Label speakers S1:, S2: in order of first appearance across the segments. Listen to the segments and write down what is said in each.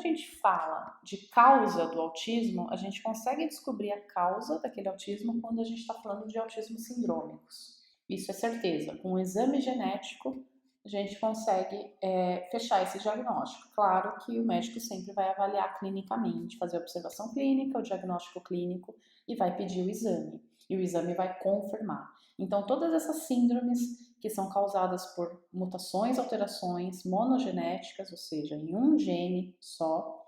S1: gente fala de causa do autismo, a gente consegue descobrir a causa daquele autismo quando a gente está falando de autismo sindrômicos. Isso é certeza. Com o exame genético, a gente consegue fechar esse diagnóstico. Claro que o médico sempre vai avaliar clinicamente, fazer a observação clínica, o diagnóstico clínico e vai pedir o exame. E o exame vai confirmar. Então, todas essas síndromes que são causadas por mutações, alterações monogenéticas, ou seja, em um gene só,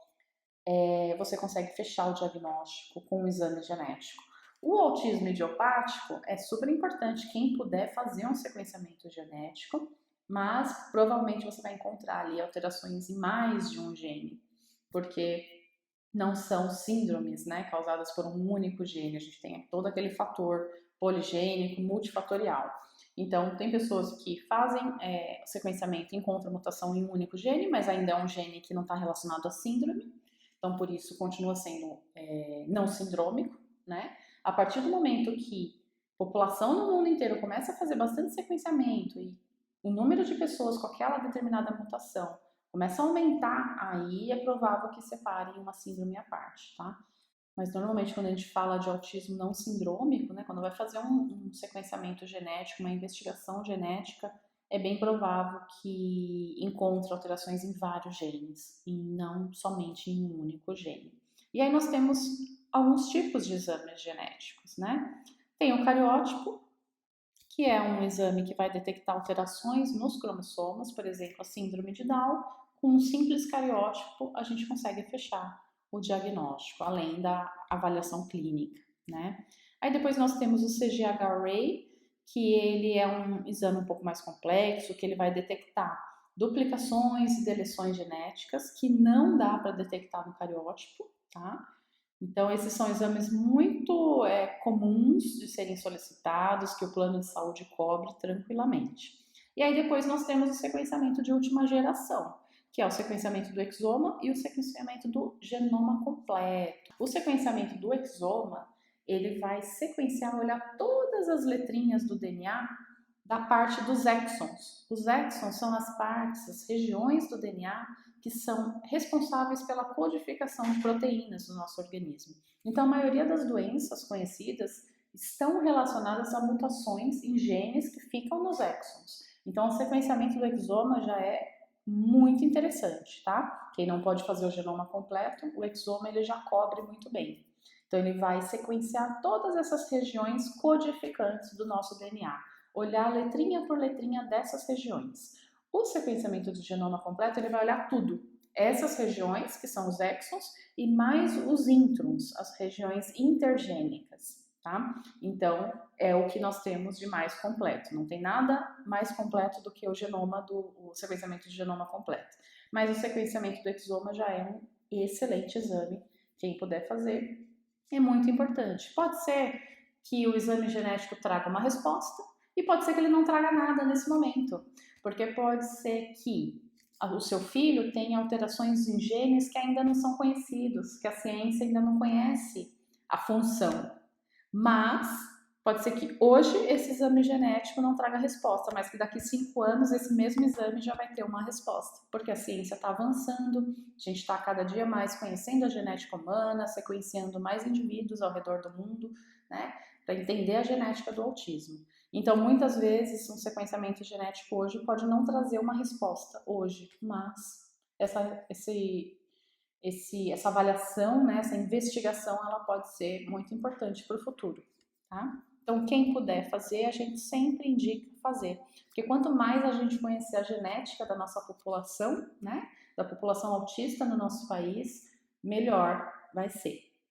S1: você consegue fechar o diagnóstico com o exame genético. O autismo idiopático é super importante, quem puder fazer um sequenciamento genético, mas provavelmente você vai encontrar ali alterações em mais de um gene, porque não são síndromes, né, causadas por um único gene, a gente tem todo aquele fator poligênico, multifatorial. Então, tem pessoas que fazem sequenciamento e encontram mutação em um único gene, mas ainda é um gene que não está relacionado à síndrome, então por isso continua sendo não sindrômico, né? A partir do momento que a população no mundo inteiro começa a fazer bastante sequenciamento e o número de pessoas com aquela determinada mutação começa a aumentar, aí é provável que separe uma síndrome à parte, tá? Mas normalmente quando a gente fala de autismo não sindrômico, né, quando vai fazer um sequenciamento genético, uma investigação genética, é bem provável que encontre alterações em vários genes e não somente em um único gene. E aí nós temos alguns tipos de exames genéticos, né? Tem o cariótipo, que é um exame que vai detectar alterações nos cromossomos, por exemplo, a síndrome de Down. Com um simples cariótipo, a gente consegue fechar o diagnóstico, além da avaliação clínica, né? Aí depois nós temos o CGH-Array, que ele é um exame um pouco mais complexo, que ele vai detectar duplicações e deleções genéticas que não dá para detectar no cariótipo, tá? Então, esses são exames muito comuns de serem solicitados, que o plano de saúde cobre tranquilamente. E aí depois nós temos o sequenciamento de última geração, que é o sequenciamento do exoma e o sequenciamento do genoma completo. O sequenciamento do exoma, ele vai sequenciar, olhar todas as letrinhas do DNA da parte dos exons. Os exons são as partes, as regiões do DNA que são responsáveis pela codificação de proteínas no nosso organismo. Então, a maioria das doenças conhecidas estão relacionadas a mutações em genes que ficam nos exons. Então, o sequenciamento do exoma já é muito interessante, tá? Quem não pode fazer o genoma completo, o exoma ele já cobre muito bem. Então, ele vai sequenciar todas essas regiões codificantes do nosso DNA, olhar letrinha por letrinha dessas regiões. O sequenciamento do genoma completo, ele vai olhar tudo. Essas regiões, que são os exons, e mais os introns, as regiões intergênicas, tá? Então, é o que nós temos de mais completo. Não tem nada mais completo do que o sequenciamento do genoma completo. Mas o sequenciamento do exoma já é um excelente exame. Quem puder fazer, é muito importante. Pode ser que o exame genético traga uma resposta, e pode ser que ele não traga nada nesse momento, porque pode ser que o seu filho tenha alterações em genes que ainda não são conhecidos, que a ciência ainda não conhece a função. Mas pode ser que hoje esse exame genético não traga resposta, mas que daqui 5 anos esse mesmo exame já vai ter uma resposta, porque a ciência está avançando, a gente está cada dia mais conhecendo a genética humana, sequenciando mais indivíduos ao redor do mundo, né, para entender a genética do autismo. Então, muitas vezes, um sequenciamento genético hoje pode não trazer uma resposta hoje, mas essa avaliação, né, essa investigação, ela pode ser muito importante para o futuro, tá? Então, quem puder fazer, a gente sempre indica fazer, porque quanto mais a gente conhecer a genética da nossa população, né, da população autista no nosso país, melhor vai ser.